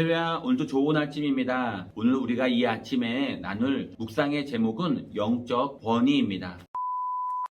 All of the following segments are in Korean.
할렐루야, 오늘도 좋은 아침입니다. 오늘 우리가 이 아침에 나눌 묵상의 제목은 영적 권위입니다.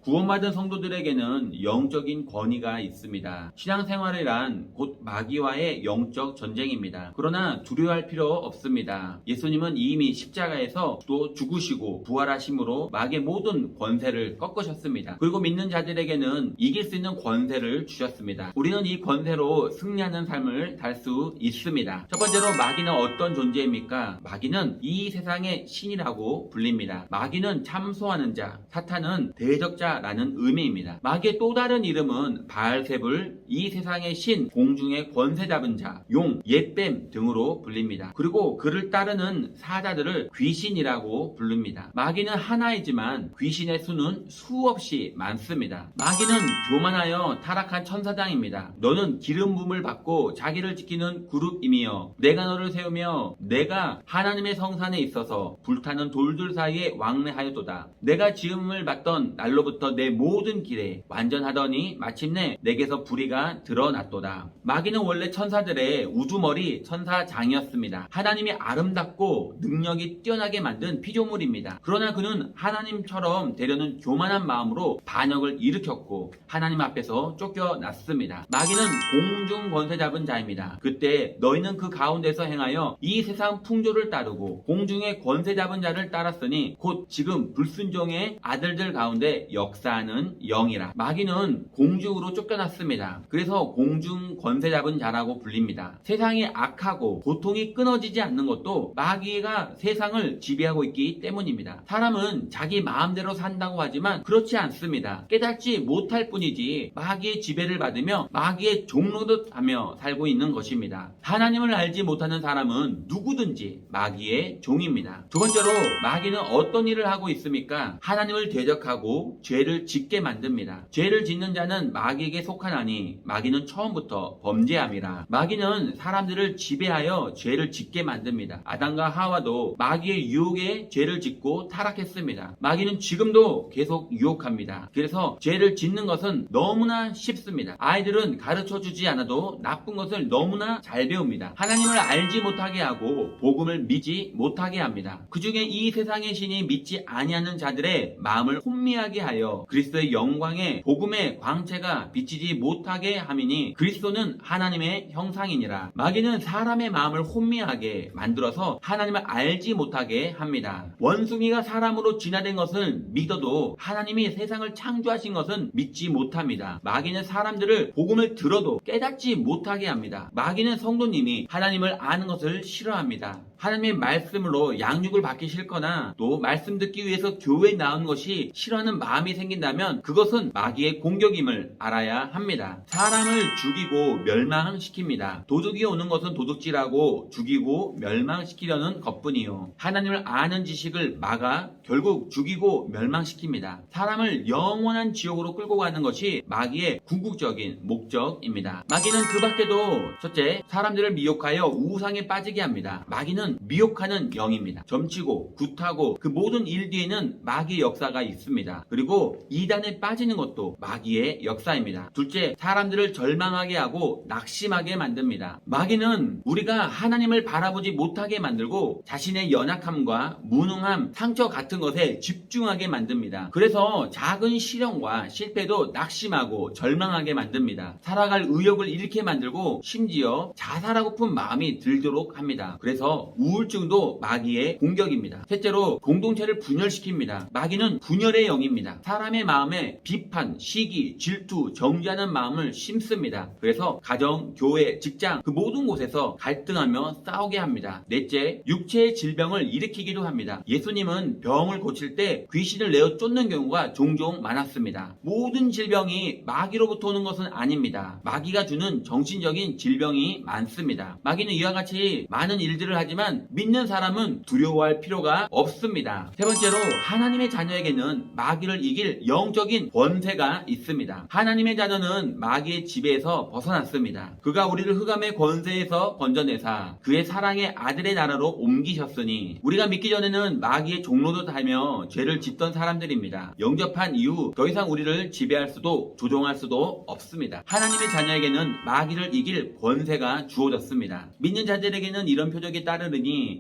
구원받은 성도들에게는 영적인 권위가 있습니다. 신앙생활이란 곧 마귀와의 영적 전쟁입니다. 그러나 두려워할 필요 없습니다. 예수님은 이미 십자가에서 또 죽으시고 부활하심으로 마귀의 모든 권세를 꺾으셨습니다. 그리고 믿는 자들에게는 이길 수 있는 권세를 주셨습니다. 우리는 이 권세로 승리하는 삶을 살 수 있습니다. 첫 번째로 마귀는 어떤 존재입니까? 마귀는 이 세상의 신이라고 불립니다. 마귀는 참소하는 자, 사탄은 대적자 라는 의미입니다. 마귀의 또 다른 이름은 바알세불, 이 세상의 신, 공중의 권세 잡은 자, 용, 옛뱀 등으로 불립니다. 그리고 그를 따르는 사자들을 귀신이라고 부릅니다. 마귀는 하나이지만 귀신의 수는 수없이 많습니다. 마귀는 교만하여 타락한 천사장입니다. 너는 기름 부음을 받고 자기를 지키는 그룹이며 내가 너를 세우며 내가 하나님의 성산에 있어서 불타는 돌들 사이에 왕래하였도다. 내가 지음을 받던 날로부터 내 모든 길에 완전하더니 마침내 내게서 불의가 드러났도다. 마귀는 원래 천사들의 우두머리 천사장이었습니다. 하나님이 아름답고 능력이 뛰어나게 만든 피조물입니다. 그러나 그는 하나님처럼 되려는 교만한 마음으로 반역을 일으켰고 하나님 앞에서 쫓겨났습니다. 마귀는 공중 권세 잡은 자입니다. 그때 너희는 그 가운데서 행하여 이 세상 풍조를 따르고 공중의 권세 잡은 자를 따랐으니 곧 지금 불순종의 아들들 가운데 역사하는 영이라. 마귀는 공중으로 쫓겨났습니다. 그래서 공중 권세 잡은 자라고 불립니다. 세상이 악하고 고통이 끊어지지 않는 것도 마귀가 세상을 지배하고 있기 때문입니다. 사람은 자기 마음대로 산다고 하지만 그렇지 않습니다. 깨닫지 못할 뿐이지 마귀의 지배를 받으며 마귀의 종노릇 하며 살고 있는 것입니다. 하나님을 알지 못하는 사람은 누구든지 마귀의 종입니다. 두 번째로 마귀는 어떤 일을 하고 있습니까? 하나님을 대적하고 죄를 짓게 만듭니다. 죄를 짓는 자는 마귀에게 속하나니 마귀는 처음부터 범죄함이라. 마귀는 사람들을 지배하여 죄를 짓게 만듭니다. 아담과 하와도 마귀의 유혹에 죄를 짓고 타락했습니다. 마귀는 지금도 계속 유혹합니다. 그래서 죄를 짓는 것은 너무나 쉽습니다. 아이들은 가르쳐주지 않아도 나쁜 것을 너무나 잘 배웁니다. 하나님을 알지 못하게 하고 복음을 믿지 못하게 합니다. 그 중에 이 세상의 신이 믿지 아니하는 자들의 마음을 혼미하게 하여 그리스도의 영광의 복음의 광채가 비치지 못하게 함이니 그리스도는 하나님의 형상이니라. 마귀는 사람의 마음을 혼미하게 만들어서 하나님을 알지 못하게 합니다. 원숭이가 사람으로 진화된 것을 믿어도 하나님이 세상을 창조하신 것은 믿지 못합니다. 마귀는 사람들을 복음을 들어도 깨닫지 못하게 합니다. 마귀는 성도님이 하나님을 아는 것을 싫어합니다. 하나님의 말씀으로 양육을 받기 싫거나 또 말씀 듣기 위해서 교회에 나오는 것이 싫어하는 마음이 생긴다면 그것은 마귀의 공격임을 알아야 합니다. 사람을 죽이고 멸망시킵니다. 도둑이 오는 것은 도둑질하고 죽이고 멸망시키려는 것뿐이요. 하나님을 아는 지식을 막아 결국 죽이고 멸망시킵니다. 사람을 영원한 지옥으로 끌고 가는 것이 마귀의 궁극적인 목적입니다. 마귀는 그 밖에도 첫째, 사람들을 미혹하여 우상에 빠지게 합니다. 마귀는 미혹하는 영입니다. 점치고 굿하고 그 모든 일 뒤에는 마귀의 역사가 있습니다. 그리고 이단에 빠지는 것도 마귀의 역사입니다. 둘째, 사람들을 절망하게 하고 낙심하게 만듭니다. 마귀는 우리가 하나님을 바라보지 못하게 만들고 자신의 연약함과 무능함, 상처 같은 것에 집중하게 만듭니다. 그래서 작은 시련과 실패도 낙심하고 절망하게 만듭니다. 살아갈 의욕을 잃게 만들고 심지어 자살하고픈 마음이 들도록 합니다. 그래서 우울증도 마귀의 공격입니다. 셋째로 공동체를 분열시킵니다. 마귀는 분열의 영입니다. 사람의 마음에 비판, 시기, 질투, 정죄하는 마음을 심습니다. 그래서 가정, 교회, 직장 그 모든 곳에서 갈등하며 싸우게 합니다. 넷째, 육체의 질병을 일으키기도 합니다. 예수님은 병을 고칠 때 귀신을 내어 쫓는 경우가 종종 많았습니다. 모든 질병이 마귀로부터 오는 것은 아닙니다. 마귀가 주는 정신적인 질병이 많습니다. 마귀는 이와 같이 많은 일들을 하지만 하지만 믿는 사람은 두려워할 필요가 없습니다. 세 번째로 하나님의 자녀에게는 마귀를 이길 영적인 권세가 있습니다. 하나님의 자녀는 마귀의 지배에서 벗어났습니다. 그가 우리를 흑암의 권세에서 건져내사 그의 사랑의 아들의 나라로 옮기셨으니 우리가 믿기 전에는 마귀의 종로도 달며 죄를 짓던 사람들입니다. 영접한 이후 더 이상 우리를 지배할 수도 조종할 수도 없습니다. 하나님의 자녀에게는 마귀를 이길 권세가 주어졌습니다. 믿는 자들에게는 이런 표적이 따르니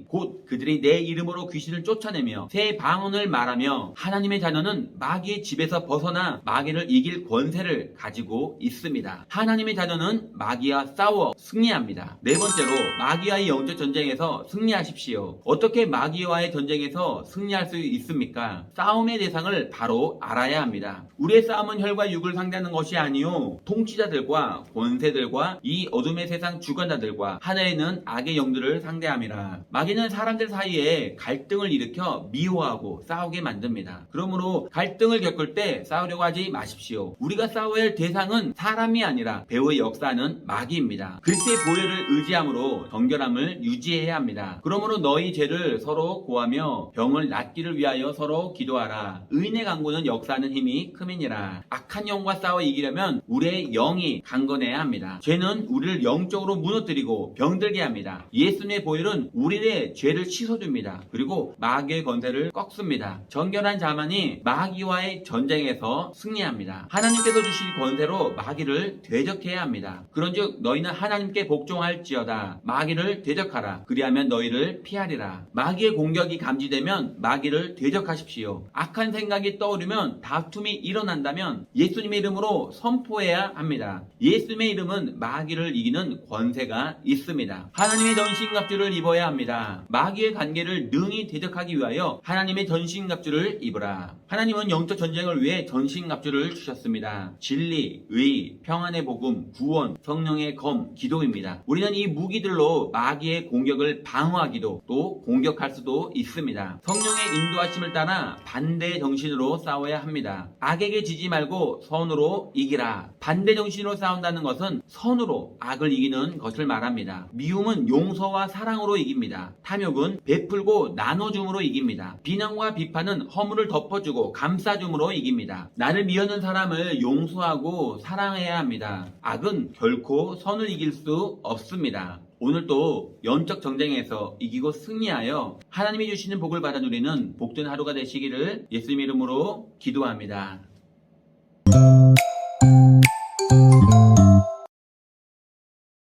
곧 그들이 내 이름으로 귀신을 쫓아내며 새 방언을 말하며 하나님의 자녀는 마귀의 집에서 벗어나 마귀를 이길 권세를 가지고 있습니다. 하나님의 자녀는 마귀와 싸워 승리합니다. 네 번째로 마귀와의 영적 전쟁에서 승리하십시오. 어떻게 마귀와의 전쟁에서 승리할 수 있습니까? 싸움의 대상을 바로 알아야 합니다. 우리의 싸움은 혈과 육을 상대하는 것이 아니요 통치자들과 권세들과 이 어둠의 세상 주관자들과 하늘에는 악의 영들을 상대함이라. 마귀는 사람들 사이에 갈등을 일으켜 미워하고 싸우게 만듭니다. 그러므로 갈등을 겪을 때 싸우려고 하지 마십시오. 우리가 싸워야 할 대상은 사람이 아니라 배후의 역사는 마귀입니다. 그리스도의 보혈을 의지함으로 정결함을 유지해야 합니다. 그러므로 너희 죄를 서로 고하며 병을 낫기를 위하여 서로 기도하라. 의인의 강구는 역사하는 힘이 크민이라. 악한 영과 싸워 이기려면 우리의 영이 강건해야 합니다. 죄는 우리를 영적으로 무너뜨리고 병들게 합니다. 예수님의 보혈은 우리의 죄를 씻어줍니다. 그리고 마귀의 권세를 꺾습니다. 정결한 자만이 마귀와의 전쟁에서 승리합니다. 하나님께서 주신 권세로 마귀를 대적해야 합니다. 그런즉 너희는 하나님께 복종할지어다. 마귀를 대적하라. 그리하면 너희를 피하리라. 마귀의 공격이 감지되면 마귀를 대적하십시오. 악한 생각이 떠오르면 다툼이 일어난다면 예수님의 이름으로 선포해야 합니다. 예수님의 이름은 마귀를 이기는 권세가 있습니다. 하나님의 전신갑주를 입어야 합니다. 마귀의 관계를 능히 대적하기 위하여 하나님의 전신갑주를 입으라. 하나님은 영적 전쟁을 위해 전신갑주를 주셨습니다. 진리, 의, 평안의 복음, 구원, 성령의 검, 기도입니다. 우리는 이 무기들로 마귀의 공격을 방어하기도 또 공격할 수도 있습니다. 성령의 인도하심을 따라 반대 정신으로 싸워야 합니다. 악에게 지지 말고 선으로 이기라. 반대 정신으로 싸운다는 것은 선으로 악을 이기는 것을 말합니다. 미움은 용서와 사랑으로 이깁니다. 탐욕은 베풀고 나눠줌으로 이깁니다. 비난과 비판은 허물을 덮어주고 감싸줌으로 이깁니다. 나를 미워하는 사람을 용서하고 사랑해야 합니다. 악은 결코 선을 이길 수 없습니다. 오늘도 영적 전쟁에서 이기고 승리하여 하나님이 주시는 복을 받아 누리는 복된 하루가 되시기를 예수님 이름으로 기도합니다.